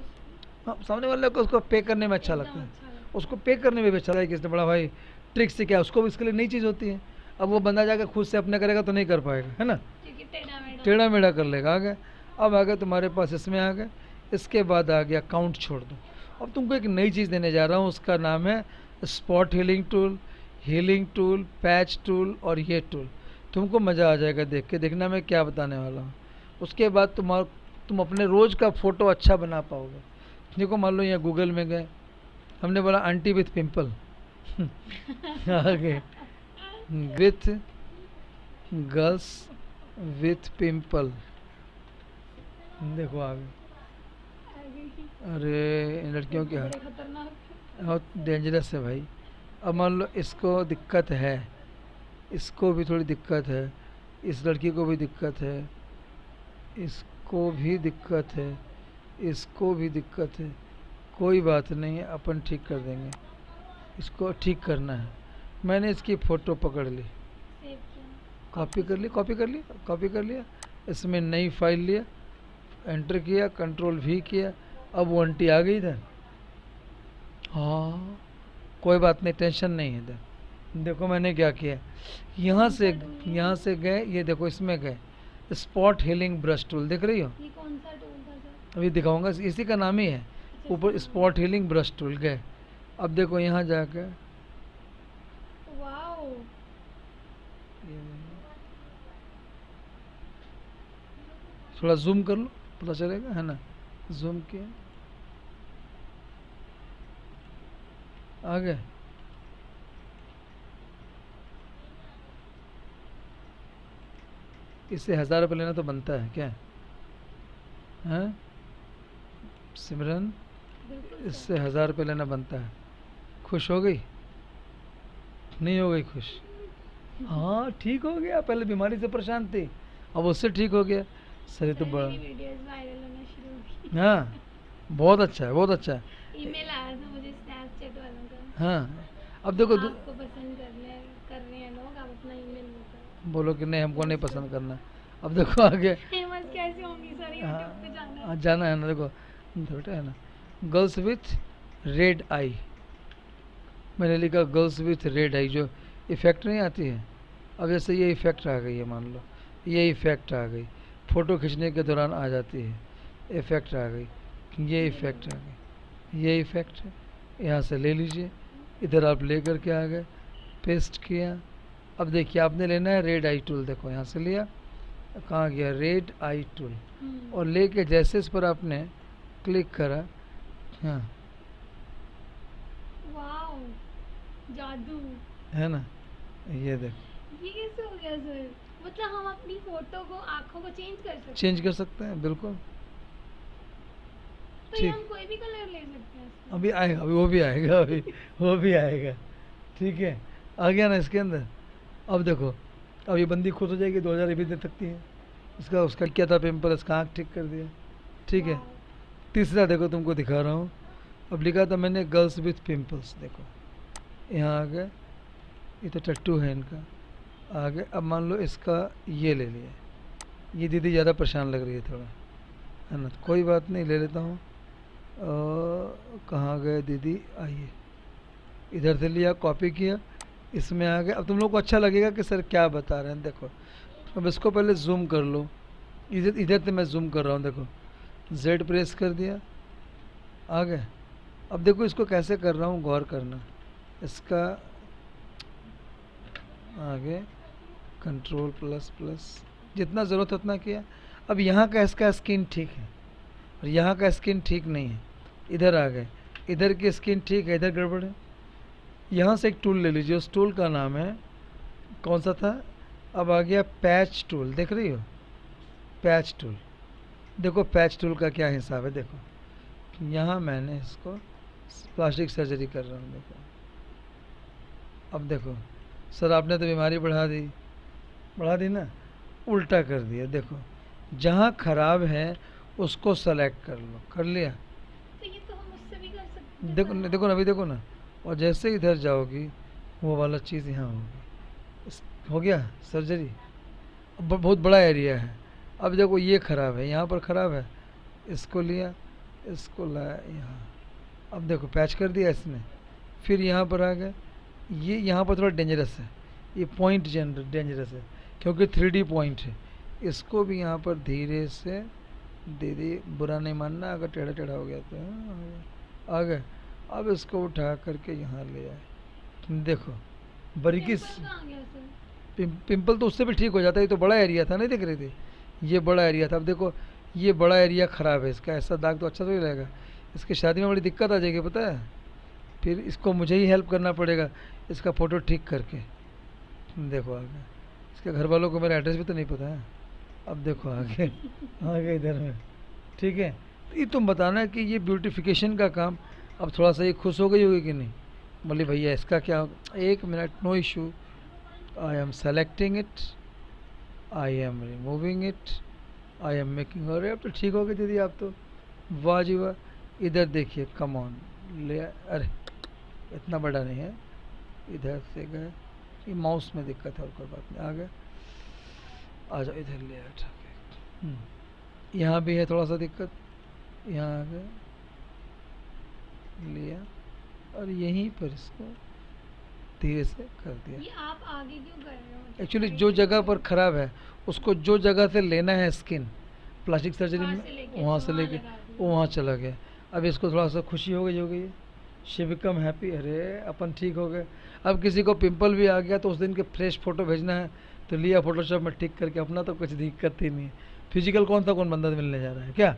हाँ, सामने वाले को उसको पे करने में अच्छा लगता है, उसको पे करने में भी अच्छा लगता है कि इसने बड़ा भाई ट्रिक से क्या, उसको भी इसके लिए नई चीज़ होती है। अब वो बंदा जाकर खुद से अपने करेगा तो नहीं कर पाएगा, है ना, क्योंकि टेढ़ा मेढ़ा कर लेगा। आ गया, अब आ गया तुम्हारे पास, इसमें आ गए। इसके बाद आ गया काउंट छोड़ दो। अब तुमको एक नई चीज़ देने जा रहा हूँ, उसका नाम है spot healing tool, patch tool और ये टूल। तुमको मज़ा आ जाएगा देख के, देखना मैं क्या बताने वाला हूँ। उसके बाद तुम अपने रोज़ का फ़ोटो अच्छा बना पाओगे। देखो मान लो यहाँ गूगल में गए, हमने बोला आंटी विथ पिंपल आगे विथ गर्ल्स विथ पिंपल, देखो आगे। अरे इन लड़कियों की हालत खतरनाक। बहुत डेंजरस है भाई। अब मान लो इसको दिक्कत है, इसको भी थोड़ी दिक्कत है, इस लड़की को भी दिक्कत है, इसको भी दिक्कत है, इसको भी दिक्कत है। कोई बात नहीं है, अपन ठीक कर देंगे। इसको ठीक करना है। मैंने इसकी फ़ोटो पकड़ ली, कॉपी कर ली, कॉपी कर लिया, इसमें नई फाइल लिया, एंटर किया, कंट्रोल भी किया। अब वो आंटी आ गई इधर। हाँ कोई बात नहीं, टेंशन नहीं है इधर। देखो मैंने क्या किया, यहाँ से गए, ये देखो इसमें गए, स्पॉट हीलिंग ब्रश टूल, देख रही हो, ये कौन सा टूल था सर? अभी दिखाऊंगा, इसी का नाम ही है, ऊपर स्पॉट हीलिंग ब्रश टूल गए। अब देखो यहाँ जाकर, वाओ, थोड़ा जूम कर लो, पता चलेगा, है ना, जूम किया, आगे इससे 1000 रुपये लेना तो बनता है क्या? हैं सिमरन, बिल्कुल इससे 1000 रुपये लेना बनता है। खुश हो गई? नहीं हो गई खुश? हाँ ठीक हो गया, पहले बीमारी से परेशान थी, अब उससे ठीक हो गया। सर ये तो सर बड़ा, मेरी वीडियोस वायरल होना शुरू हो गई। हाँ बहुत अच्छा है, बहुत अच्छा है। ईमेल आया था मुझे स्नैपचैट वालों का, हाँ अब देखो आपको पसंद कर रहे हैं लोग, आप अपना ईमेल बताओ। बोलो कि नहीं हमको नहीं पसंद करना। अब देखो आगे, फेमस कैसे होंगी सर, यूट्यूब पे जाना हाँ है। जाना है ना, देखो बेटा है ना, गर्ल्स विथ रेड आई, मैंने लिखा गर्ल्स विथ रेड आई, जो इफ़ेक्ट नहीं आती है। अब जैसे ये इफ़ेक्ट आ गई है, मान लो ये इफ़ेक्ट आ गई, फ़ोटो खींचने के दौरान आ जाती है, इफ़ेक्ट आ गई, ये इफ़ेक्ट आ गई, ये इफ़ेक्ट है, यहाँ से ले लीजिए, इधर आप ले करके आ गए, पेस्ट किया। अब देखिए आपने लेना है रेड आई टूल, देखो यहाँ से लिया, कहाँ गया रेड आई टूल, और लेके जैसे इस पर आपने क्लिक करा, हाँ वाओ, जादू। है ना, ये देखो ये कैसे हो गया सर? मतलब हम अपनी फोटो को, आंखों को चेंज कर सकते हैं? चेंज कर सकते हैं बिल्कुल। तो ये ठीक, हम कोई भी कलर ले सकते हैं इसमें? अभी आएगा, अभी वो भी आएगा, अभी वो भी आएगा। ठीक है, आ गया ना इसके अंदर। अब देखो, अब ये बंदी खुश हो जाएगी, 2000 भी दे सकती है। इसका उसका क्या था पिंपल, इसका आँख ठीक कर दिया। ठीक है, वाओ। तीसरा देखो तुमको दिखा रहा हूँ, अब लिखा था मैंने गर्ल्स विथ पिंपल्स, देखो यहाँ आ गए, ये तो टट्टू है इनका, आ गए। अब मान लो इसका ये ले लिया, ये दीदी ज़्यादा परेशान लग रही है थोड़ा, है ना, तो कोई बात नहीं, ले लेता हूँ। कहाँ गए दीदी, आइए, इधर से लिया, कॉपी किया, इसमें आ गए। अब तुम लोग को अच्छा लगेगा कि सर क्या बता रहे हैं, देखो अब इसको पहले जूम कर लो, इधर इधर से मैं जूम कर रहा हूँ, देखो जेड प्रेस कर दिया, आ गए। अब देखो इसको कैसे कर रहा हूँ, गौर करना, इसका आगे कंट्रोल प्लस प्लस, जितना ज़रूरत है उतना किया। अब यहाँ का इसका स्किन ठीक है और यहाँ का स्किन ठीक नहीं है, इधर आ गए, इधर की स्किन ठीक है, इधर गड़बड़ है। यहाँ से एक टूल ले लीजिए, उस टूल का नाम है, कौन सा था, अब आ गया पैच टूल, देख रही हो पैच टूल। देखो पैच टूल का क्या हिसाब है, देखो यहाँ मैंने इसको प्लास्टिक सर्जरी कर रहा हूँ, देखो अब देखो सर आपने तो बीमारी बढ़ा दी ना, उल्टा कर दिया। देखो जहाँ खराब है उसको सेलेक्ट कर लो, कर लिया, तो ये तो हम उससे भी कर सकते हैं देखो सर। देखो ना, अभी देखो ना, और जैसे इधर जाओगी वो वाला चीज़ यहाँ होगी, हो गया सर्जरी। अब बहुत बड़ा एरिया है, अब देखो ये ख़राब है, यहाँ पर ख़राब है, इसको लिया, इसको लाया यहाँ, अब देखो पैच कर दिया इसने, फिर यहाँ पर आ गए, ये यहाँ पर थोड़ा डेंजरस है, ये पॉइंट डेंजरस है क्योंकि 3D पॉइंट है, इसको भी यहाँ पर धीरे से दीदी बुरा नहीं मानना अगर टेढ़ा टेढ़ा हो गया तो, हाँ, आ गए। अब इसको उठा करके यहाँ ले आए, देखो बारीकी पिंपल कहाँ गया सर? पिंपल तो उससे भी ठीक हो जाता है, ये तो बड़ा एरिया था, नहीं दिख रही थी, ये बड़ा एरिया था। अब देखो ये बड़ा एरिया ख़राब है, इसका ऐसा दाग तो अच्छा तो ही रहेगा, इसकी शादी में बड़ी दिक्कत आ जाएगी पता है, फिर इसको मुझे ही हेल्प करना पड़ेगा इसका फ़ोटो ठीक करके। देखो आगे, इसके घर वालों को मेरा एड्रेस भी तो नहीं पता है। अब देखो आगे आगे इधर में, ठीक है, तो ये तुम बताना कि ये ब्यूटिफिकेशन का काम, अब थोड़ा सा ये खुश हो गई होगी कि नहीं, बोली भैया इसका क्या, 1 minute, no issue, I am selecting it, I am removing it, I am making, अरे अब तो ठीक हो गई दीदी आप तो, वाह जी वाह। इधर देखिए, कम ऑन ले, अरे इतना बड़ा नहीं है, इधर से गए, ये माउस में दिक्कत है और कोई बात नहीं, आ गए, आ जाओ इधर ले आया यहाँ भी है थोड़ा सा दिक्कत, यहाँ आ गए, लिया और यहीं पर इसको धीरे से कर दिया। ये आप आगे क्यों कर रहे हो? एक्चुअली जो जगह पर ख़राब है उसको जो जगह से लेना है स्किन, प्लास्टिक सर्जरी वहाँ में से लेके वहाँ से वहाँ लेके लगा दिया। वो वहाँ चला गया। अब इसको थोड़ा सा खुशी हो गई, शी बिकम हैप्पी, अरे अपन ठीक हो गए। अब किसी को पिंपल भी आ गया तो उस दिन के फ्रेश फ़ोटो भेजना है तो लिया फोटोशॉप में ठीक करके, अपना तो कुछ दिक्कत ही नहीं है। फिजिकल कौन बंदा मिलने जा रहा है क्या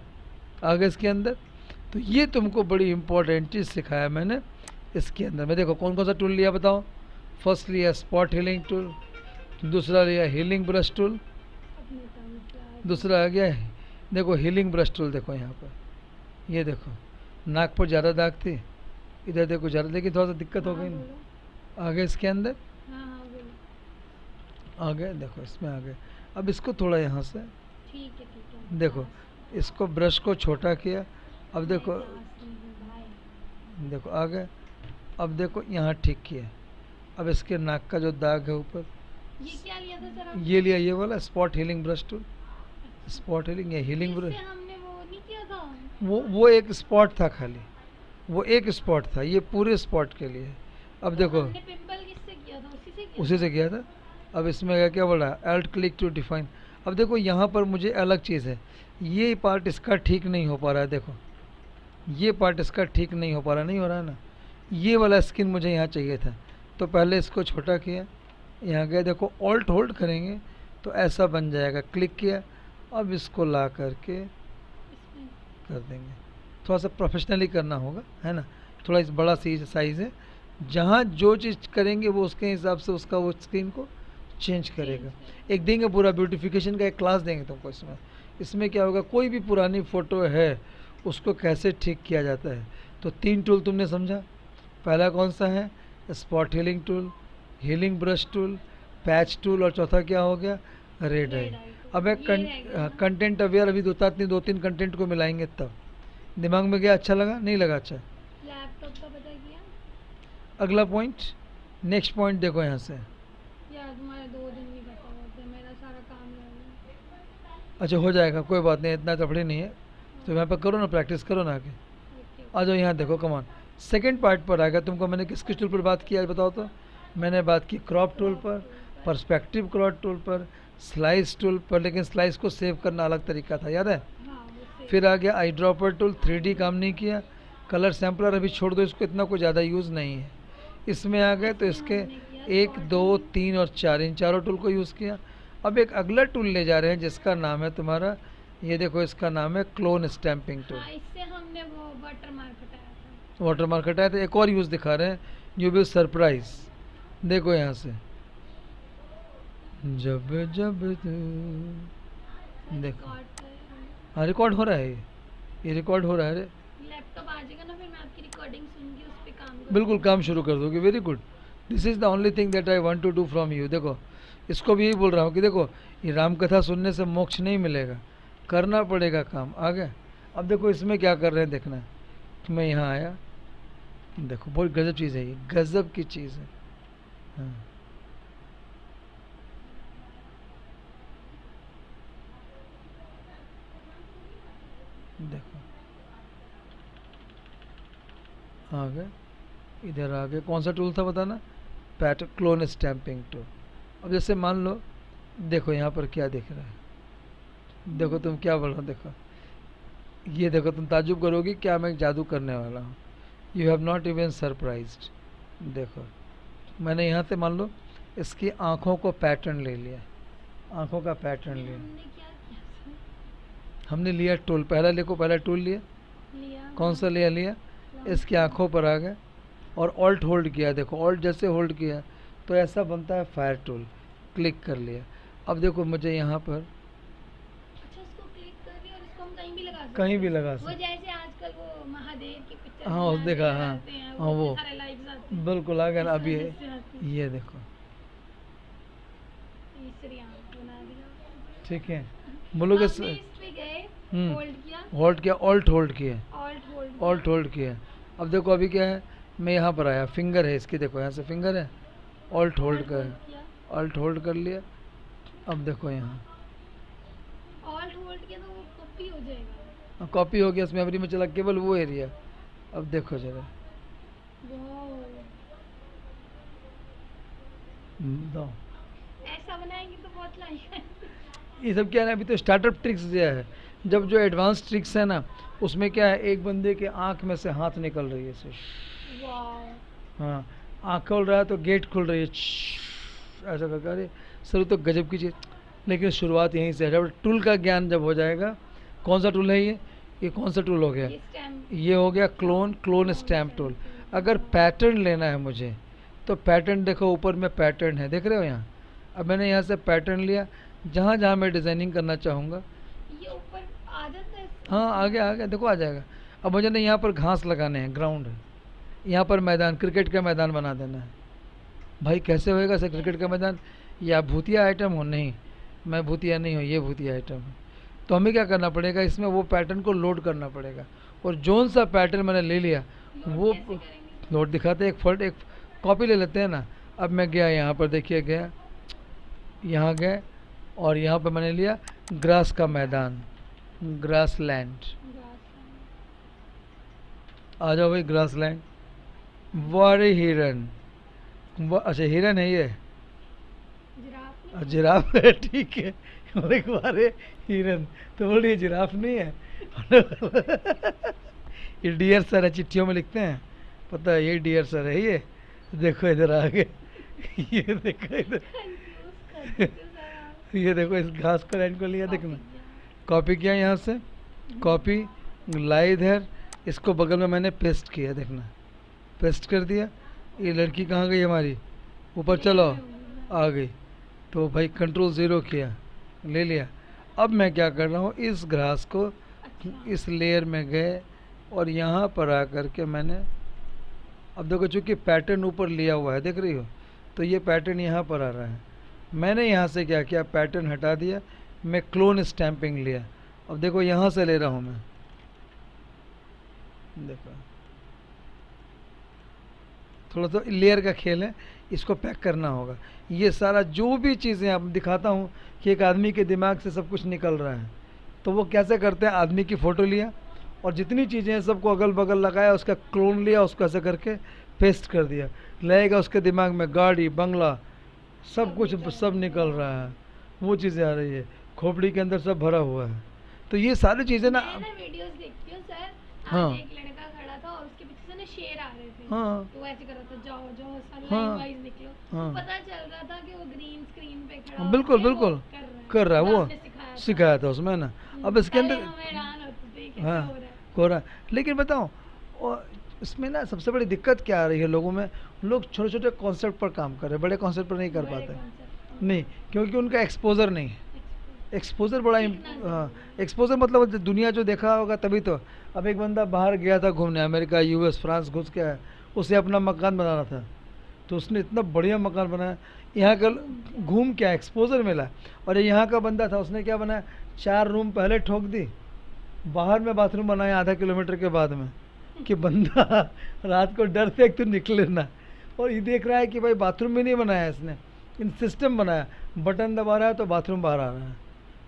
आगे इसके अंदर। तो ये तुमको बड़ी इंपॉर्टेंट चीज़ सिखाया मैंने इसके अंदर में। देखो कौन कौन सा टूल लिया बताओ। फर्स्ट लिया स्पॉट हीलिंग टूल, दूसरा लिया हीलिंग ब्रश टूल, अपने दूसरा आ गया है, देखो हीलिंग ब्रश टूल, देखो यहाँ पर, ये देखो नाक पर ज़्यादा दाग थी, इधर देखो ज़्यादा, लेकिन थोड़ा सा दिक्कत हो हाँ गई ना, बोलो। आ गए इसके अंदर, हाँ हाँ बोलो। आ गए, देखो इसमें आ गए। अब इसको थोड़ा यहाँ से ठीक है देखो, इसको ब्रश को छोटा किया, अब देखो, मैं क्लास में हूँ भाई। देखो आ गए। अब देखो यहाँ ठीक किया, अब इसके नाक का जो दाग है ऊपर, ये क्या लिया था सर आपने? ये लिया, ये वाला spot healing brush tool, spot healing या हीलिंग ब्रश, इससे हमने वो नहीं किया था। वो एक स्पॉट था खाली, वो एक स्पॉट था, ये पूरे स्पॉट के लिए है। अब देखो हमने पिंपल किससे किया था? उसी से किया उसी था? से किया था। अब इसमें क्या बोल रहा है, एल्ट क्लिक टू डिफाइन। अब देखो यहाँ पर मुझे अलग चीज़ है, ये पार्ट इसका ठीक नहीं हो पा रहा है, देखो ये पार्ट इसका ठीक नहीं हो पा रहा, नहीं हो रहा है ना, ये वाला स्किन मुझे यहाँ चाहिए था, तो पहले इसको छोटा किया, यहाँ गए, देखो ऑल्ट होल्ड करेंगे तो ऐसा बन जाएगा, क्लिक किया, अब इसको ला करके इसमें कर देंगे। थोड़ा सा प्रोफेशनली करना होगा, है ना, थोड़ा इस बड़ा साइज़ है, जहाँ जो चीज़ करेंगे वो उसके हिसाब से उसका वो स्क्रीन को चेंज करेगा। एक देंगे पूरा ब्यूटिफिकेशन का एक क्लास देंगे तुमको इसमें। इसमें क्या होगा, कोई भी पुरानी फ़ोटो है उसको कैसे ठीक किया जाता है। तो 3 टूल तुमने समझा, पहला कौन सा है, spot healing tool, healing brush tool, patch tool, और चौथा क्या हो गया, रेड आई। अब एक कंटेंट अवेयर, अभी दो तीन कंटेंट को मिलाएंगे तब दिमाग में गया, अच्छा लगा नहीं लगा, अच्छा। लैपटॉप का पता किया अगला पॉइंट, नेक्स्ट पॉइंट देखो यहाँ से, यार, तुम्हारे 2 दिन नहीं पता होते, मेरा सारा काम रह गया। अच्छा हो जाएगा, कोई बात नहीं, इतना तफड़ी नहीं है, तो यहाँ पर करो ना, प्रैक्टिस करो ना आके। ओके। आ जाओ यहाँ देखो, कमान सेकंड पार्ट पर आएगा। तुमको मैंने किस किस टूल पर बात किया बताओ तो। मैंने बात की क्रॉप टूल पर, पर्सपेक्टिव क्रॉप टूल पर, स्लाइस टूल पर, लेकिन स्लाइस को सेव करना अलग तरीका था, याद है। हाँ उससे फिर आ गया आई ड्रॉपर टूल, 3D काम नहीं किया। कलर सैम्पलर अभी छोड़ दो, इसको इतना कुछ ज़्यादा यूज़ नहीं है। इसमें आ गए तो इसके 1 2 3 और 4, इन चारों टूल को यूज़ किया। अब एक अगला टूल ले जा रहे हैं जिसका नाम है तुम्हारा, ये देखो इसका नाम है क्लोन स्टैंपिंग टूल। हाँ, इससे हमने वो वाटर मार्क हटाया था। वाटर मार्क हटाया था, एक और यूज़ दिखा रहे हैं, यू विल सरप्राइज। देखो यहाँ से, जब जब देखो, हाँ रिकॉर्ड हो रहा है, ये रिकॉर्ड हो रहा है। लैपटॉप आ जाएगा ना, फिर मैं आपकी रिकॉर्डिंग सुन के उस पर काम करूँगी। बिल्कुल काम शुरू कर दोगे, very good. This is the only thing that I want to do from you. देखो इसको भी यही बोल रहा हूँ कि देखो, ये राम कथा सुनने से मोक्ष नहीं मिलेगा, करना पड़ेगा काम, आ गया। अब देखो इसमें क्या कर रहे हैं देखना है। तो मैं यहाँ आया, देखो बहुत गजब चीज़ है, ये गजब की चीज़ है। हाँ देखो आ गए, इधर आ गए, कौन सा टूल था बताना, पैट क्लोन स्टैंपिंग टूल। अब जैसे मान लो, देखो यहाँ पर क्या दिख रहा है, देखो तुम क्या बोल रहे हो, देखो ये देखो, तुम ताजुब करोगी क्या मैं जादू करने वाला हूँ। You have not even surprised. देखो मैंने यहाँ से मान लो इसकी आँखों को पैटर्न ले लिया, आँखों का पैटर्न लिया। हमने क्या किया सर? हमने लिया टूल, पहला देखो, पहला टूल लिया, लिया कौन सा लिया, इसकी आँखों पर आ गए और ऑल्ट होल्ड किया। देखो ऑल्ट जैसे होल्ड किया तो ऐसा बनता है फायर टूल, क्लिक कर लिया। अब देखो मुझे यहाँ पर अच्छा, उसको क्लिक कर दिया और इसको हम कहीं भी लगा सकते कहीं भी हैं। लगा वो सकते, जैसे आजकल वो महादेव की पिक्चर हाँ उस देखा, हाँ हाँ वो सारे लाइव्स आते हैं। बिल्कुल आ गया ना। इस अभी वजह से आती है। ये देखो, तीसरी आंख बना दिया। ठीक है, बोलोगे आपने इस पे गए, हम्म। होल्ड किया, होल्ड किया, ऑल्ट होल्ड किया, ऑल्ट होल्ड ऑल्ट होल्ड किया। अब देखो अभी क्या है, मैं यहाँ पर आया, फिंगर है इसकी, देखो यहाँ से फिंगर है, ऑल्ट होल्ड कर, किया, ऑल्ट होल्ड कर लिया। अब देखो यहाँ ऑल्ट होल्ड किया तो वो कॉपी हो जाएगा। कॉपी हो गया, मेमोरी में चला केवल वो एरिया। अब देखो जरा, वाओ, दो, ऐसा बनाएंगे तो बहुत लाइक है। ये सब क्या है, अभी तो स्टार्टअप ट्रिक्स दिया है। जब जो एडवांस ट्रिक्स है ना, उसमें क्या है, एक बंदे के आँख में से हाथ निकल रही है ऐसे, वाओ, हाँ आँख खोल रहा है तो गेट खुल रही है, ऐसा करके। अरे सर तो गजब की चीज़, लेकिन शुरुआत यहीं से है। जब टूल का ज्ञान जब हो जाएगा, कौन सा टूल है ये कौन सा टूल हो गया, ये स्टैम्प, ये हो गया क्लोन स्टैम्प टूल। अगर पैटर्न लेना है मुझे, तो पैटर्न देखो ऊपर में पैटर्न है, देख रहे हो यहाँ। अब मैंने यहाँ से पैटर्न लिया, जहाँ जहाँ मैं डिज़ाइनिंग करना चाहूँगा। ये ऊपर आ जाता है हाँ आ गया देखो, आ जाएगा। अब मुझे ना यहाँ पर घास लगाने हैं, ग्राउंड है, यहाँ पर मैदान, क्रिकेट का मैदान बना देना है। भाई कैसे होएगा सर क्रिकेट का मैदान? या भूतिया आइटम हो? नहीं, मैं भूतिया नहीं हूँ, ये भूतिया आइटम है। तो हमें क्या करना पड़ेगा, इसमें वो पैटर्न को लोड करना पड़ेगा। और जोन सा पैटर्न मैंने ले लिया वो कैसे करेंगे? लोड दिखाते हैं, एक कॉपी ले लेते हैं ना। अब मैं गया यहाँ पर, देखिए गया, यहाँ गए और यहाँ पर मैंने लिया ग्रास का मैदान, ग्रास लैंड। आ जाओ भाई ग्रास लैंड। वारे हिरन, अच्छा हिरन है ये, जिराफ नहीं? जिराफ है, ठीक है। और एक बारे हिरन, तो बोलिए जिराफ नहीं है। ये डियर सर है, चिट्ठियों में लिखते हैं, पता है, ये डियर सर है ये। देखो इधर आ गए। ये देखो इधर, कंफ्यूज कर देते हो सर आप। ये देखो इस घास को लाइन को लिया, कॉपी देखना, किया। कॉपी किया यहाँ से, कॉपी लाई इधर, इसको बगल में मैंने पेस्ट किया, देखना, पेस्ट कर दिया। ये लड़की कहाँ गई हमारी? ऊपर चलो, लेट में हूँ मैं। आ गई। तो भाई कंट्रोल ज़ीरो किया, ले लिया। अब मैं क्या कर रहा हूँ, इस घास को अच्छा। इस लेयर में गए और यहाँ पर आकर के मैंने, अब देखो चूँकि पैटर्न ऊपर लिया हुआ है, देख रही हो, तो ये पैटर्न यहाँ पर आ रहा है। मैंने यहाँ से क्या किया, पैटर्न हटा दिया, मैं क्लोन स्टैंपिंग लिया। अब देखो यहाँ से ले रहा हूँ मैं, देखो थोड़ा सा लेयर का खेल है, इसको पैक करना होगा। ये सारा जो भी चीज़ें आप दिखाता हूँ कि एक आदमी के दिमाग से सब कुछ निकल रहा है, तो वो कैसे करते हैं, आदमी की फ़ोटो लिया और जितनी चीज़ें हैं सबको अगल बगल लगाया, उसका क्लोन लिया, उसको ऐसे करके पेस्ट कर दिया, लगेगा उसके दिमाग में गाड़ी बंगला सब कुछ, सब निकल रहा है, वो चीज़ें आ रही है, खोपड़ी के अंदर सब भरा हुआ है। तो ये सारी चीज़ें ना, मैं ना वीडियोस देखती हूँ सर। हाँ। आज एक लड़का खड़ा था और उसके पीछे से ना शेर आ रहे थे। हाँ तो वो ऐसे कर रहा था, जाओ जाओ सर, हाँ लाइन वाइज निकलो। हाँ तो पता चल रहा था कि वो ग्रीन स्क्रीन पे खड़ा बिल्कुल होके वो बिल्कुल कर रहा है। कर रहा है जो वो, आपने सिखाया था। सिखाया था उसमें ना। अब इसके पहले अंदर हम हैरान होते थे कैसे हाँ हो रहा है। हो रहा है, लेकिन बताओ और इसमें ना सबसे बड़ी दिक्कत क्या आ रही है लोगों में, लोग छोटे छोटे कॉन्सेप्ट पर काम कर रहे हैं, बड़े कॉन्सेप्ट पर नहीं कर बड़े पाते। concept नहीं, क्योंकि उनका एक्सपोजर नहीं है। explore एक्सपोजर बड़ा सीखना हाँ, जरूरी है। एक्सपोजर मतलब दुनिया जो देखा होगा तभी तो। अब एक बंदा बाहर गया था घूमने, अमेरिका यूएस फ्रांस घुस के आया, उसे अपना मकान बनाना था, तो उसने इतना बढ़िया मकान बनाया। यहाँ का घूम क्या एक्सपोजर मिला। और ये यहाँ का बंदा था, उसने क्या बनाया, 4 रूम पहले ठोक दी, बाहर में बाथरूम बनाया आधा किलोमीटर के बाद में, कि बंदा रात को डर से एक तो निकले ना। और ये देख रहा है कि भाई बाथरूम में नहीं बनाया इसने, इन सिस्टम बनाया, बटन दबा रहा है तो बाथरूम बाहर आ रहा है।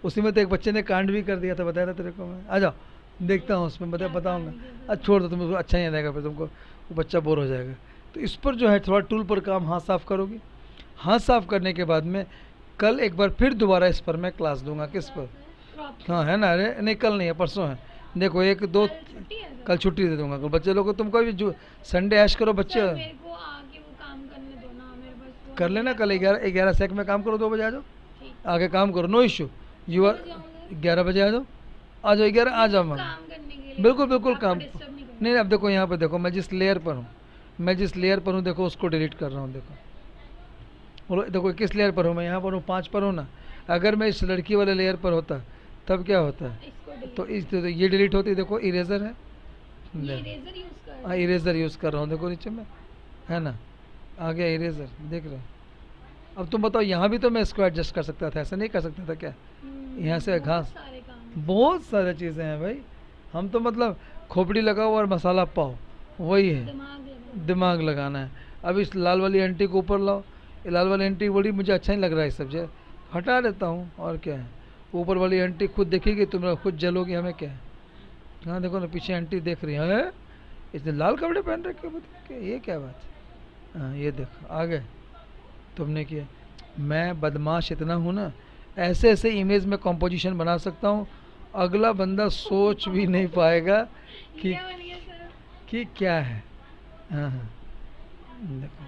उसी में तो एक बच्चे ने कांड भी कर दिया था, बताया था तेरे को मैं, आ जाओ देखता हूँ उसमें, क्या बताऊँगा। कांड किया था? अच्छा छोड़ दो, तुम अच्छा नहीं रहेगा फिर तुमको, वो बच्चा बोर हो जाएगा। तो इस पर जो है थोड़ा टूल पर काम, हाथ साफ़ करोगी, हाथ साफ़ करने के बाद में कल एक बार फिर दोबारा इस पर मैं क्लास दूंगा। किस पर? Crop हाँ है ना, अरे नहीं कल नहीं है, परसों है। देखो एक दो, कल छुट्टी है सर? कल छुट्टी दे दूंगा। कल बच्चे लोग को, तुम कोई भी जो संडे ऐश करो बच्चे, सर मेरे को आके वो काम करने दो ना, मेरे पास वो कर लेना। कल 11 सेक में काम करो, 2 बजे आ जाओ, ठीक। आके काम करो, नो इशू। यू आर कितने बजे आऊँगा? 11 बजे आ जाओ, आ जाओ 11 आ जाओ मैं। काम करने के लिए बिल्कुल बिल्कुल आपको काम। डिस्टर्ब नहीं करना। नहीं अब देखो यहाँ पर देखो, मैं जिस लेयर पर हूँ, मैं जिस लेयर पर हूँ देखो उसको डिलीट कर रहा हूँ, देखो बोलो, देखो किस लेयर पर हूँ मैं, यहाँ पर हूँ, 5 पर हूँ ना। अगर मैं इस लड़की वाले लेयर पर होता तब क्या होता है, इसको delete तो इस तो ये डिलीट होती, देखो इरेजर है, ये ले, इरेजर यूज कर हाँ इरेजर यूज़ कर रहा हूँ, देखो नीचे में है ना, आ गया इरेजर, देख रहे हो। अब तुम बताओ, यहाँ भी तो मैं इसको एडजस्ट कर सकता था, ऐसा नहीं कर सकता था क्या? यहाँ से बहुत घास, सारे काम हैं। बहुत सारी चीज़ें हैं भाई। हम तो मतलब खोपड़ी लगाओ और मसाला पाओ, वही है, दिमाग लगा। दिमाग लगाना है। अब इस लाल वाली आंटी को ऊपर लाओ, ये लाल वाली आंटी बड़ी मुझे अच्छा नहीं लग रहा है, इस सब्जी हटा देता हूँ, और क्या है। ऊपर वाली आंटी खुद देखेगी, तुम खुद जलोगी, हमें क्या है। हाँ देखो ना, पीछे आंटी देख रही है, इसने लाल कपड़े पहन रखे, बताओ ये क्या बात है। हाँ ये देखो आ गए, तुमने किया। मैं बदमाश इतना हूँ ना, ऐसे ऐसे इमेज में कंपोजिशन बना सकता हूँ, अगला बंदा सोच भी नहीं पाएगा कि क्या बन गया सर? कि क्या है। हाँ हाँ देखो,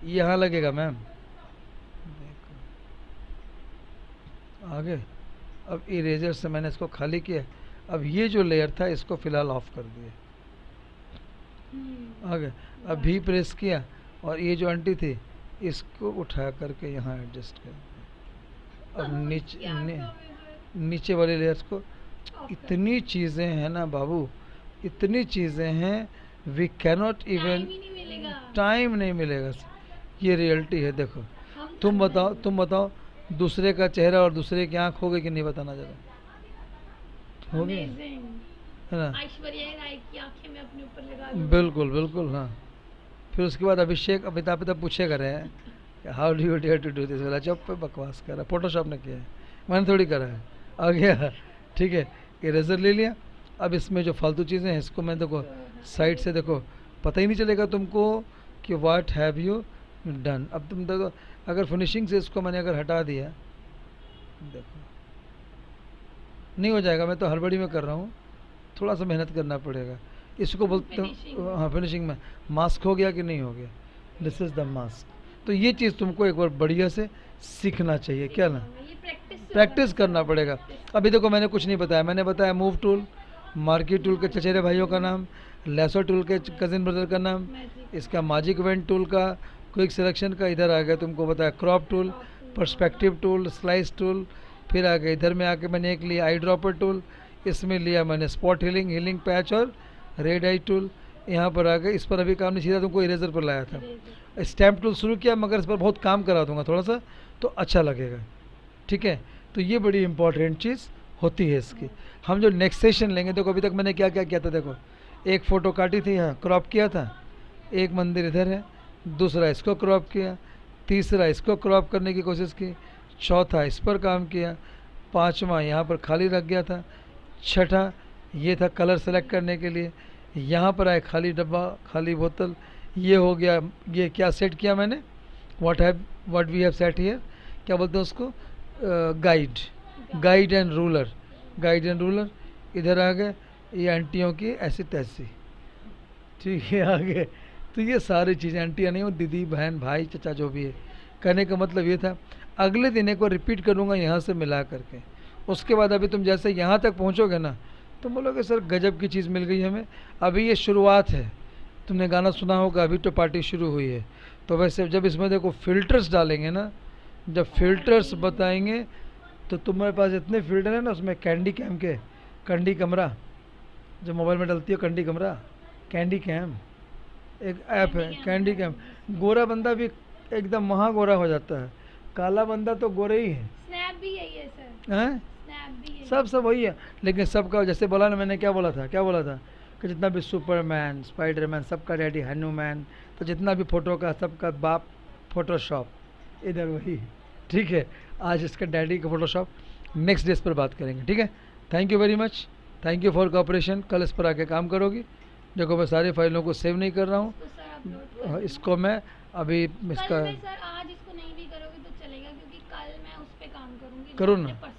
यहाँ लगेगा मैम, देखो आगे। अब इरेजर से मैंने इसको खाली किया, अब ये जो लेयर था इसको फ़िलहाल ऑफ कर दिए, आ गया। अब भी प्रेस किया और ये जो आंटी थी इसको उठा करके यहाँ एडजस्ट कर दिया। अब नीचे वाले लेयर्स को, इतनी चीज़ें हैं ना बाबू, इतनी चीज़ें हैं, वी कैनॉट इवन टाइम नहीं मिलेगा। ये रियलिटी है। देखो तुम बताओ दूसरे का चेहरा और दूसरे की आँख हो गई कि नहीं, बताना जरा, हो गई है ना। ऐश्वर्या राय की आंखें मैं अपने ऊपर लगा लूं। बिल्कुल बिल्कुल, हाँ। फिर उसके बाद अमिताभ पूछे कर रहे हैं how do you dare to do this, बोला चुप पे बकवास कर रहा है, फोटोशॉप ने किया है, मैंने थोड़ी करा है। आ गया, ठीक है। इरेजर ले लिया। अब इसमें जो फालतू चीज़ें हैं इसको मैं देखो साइड से, देखो पता ही नहीं चलेगा तुमको कि व्हाट हैव यू डन। अब तुम देखो अगर फिनिशिंग से इसको मैंने अगर हटा दिया, देखो नहीं हो जाएगा, मैं तो हड़बड़ी में कर रहा हूँ, थोड़ा सा मेहनत करना पड़ेगा। इसको बोलते हैं, हाँ फिनिशिंग में मास्क हो गया कि नहीं हो गया, दिस इज़ द मास्क। तो ये चीज़ तुमको एक बार बढ़िया से सीखना चाहिए, क्या ना, प्रैक्टिस करना पड़ेगा। अभी देखो मैंने कुछ नहीं बताया, मैंने बताया मूव टूल, मार्की टूल के चचेरे भाइयों का नाम, लेसो टूल के कजिन ब्रदर का नाम, इसका मैजिक वेंट टूल का, क्विक सिलेक्शन का इधर आ गया, तुमको बताया crop tool, perspective tool, slice tool, फिर आ गए इधर में आके मैंने एक लिया आई ड्रॉपर टूल, इसमें लिया मैंने स्पॉट हीलिंग पैच और रेड आई टूल। यहाँ पर आ गए, इस पर अभी काम नहीं, सीधा तुमको इरेजर पर लाया था। स्टैम्प टूल शुरू किया, मगर इस पर बहुत काम करा दूंगा थोड़ा सा, तो अच्छा लगेगा, ठीक है। तो ये बड़ी इंपॉर्टेंट चीज़ होती है इसकी। हम जो नेक्स्ट सेशन लेंगे, देखो अभी तक मैंने क्या क्या किया था, देखो एक फ़ोटो काटी थी, यहाँ क्रॉप किया था, एक मंदिर इधर है, दूसरा इसको क्रॉप किया, तीसरा इसको क्रॉप करने की कोशिश की, चौथा इस पर काम किया, पांचवा यहाँ पर खाली रख गया था, छठा ये था कलर सेलेक्ट करने के लिए, यहाँ पर आए खाली डब्बा, खाली बोतल, ये हो गया। ये क्या सेट किया मैंने, what we have set here, क्या बोलते हैं उसको, गाइड एंड रूलर। इधर आ गए, ये आंटियों की ऐसी तैसी, ठीक है, आगे। तो ये सारी चीज़ें, आंटियाँ नहीं हो, दीदी बहन भाई चचा जो भी है, कहने का मतलब ये था। अगले दिन एक बार रिपीट करूँगा यहाँ से मिला करके, उसके बाद अभी तुम जैसे यहाँ तक पहुँचोगे ना, तुम बोलोगे सर गजब की चीज़ मिल गई हमें। अभी ये शुरुआत है, तुमने गाना सुना होगा अभी तो पार्टी शुरू हुई है। तो वैसे जब इसमें देखो फिल्टर्स डालेंगे ना, जब फिल्टर्स बताएंगे तो तुम्हारे पास इतने फिल्टर है ना, उसमें कैंडी कमरा जो मोबाइल में डलती है, कैंडी कैम एक ऐप है, कैंडी कैम। गोरा बंदा भी एकदम महा गोरा हो जाता है, काला बंदा तो गोरे ही है। स्नैप भी यही है सर, हैं? स्नैप भी है। सब वही है, लेकिन सबका जैसे बोला ना, मैंने क्या बोला था कि जितना भी सुपरमैन, स्पाइडरमैन, सबका डैडी हनुमान, तो जितना भी फोटो का सबका बाप फोटोशॉप, इधर वही, ठीक है। आज इसका डैडी का फोटोशॉप नेक्स्ट डेज पर बात करेंगे, ठीक है। Thank you very much, thank you for cooperation. कल इस पर आके काम करोगी। देखो मैं सारी फाइलों को सेव नहीं कर रहा हूँ, तो सर अपलोड कर इसको मैं अभी इसका कल में सर, आज इसको नहीं भी करोगे तो चलेगा, क्योंकि कल मैं उस पे काम करूंगी, करो जो ना। आपने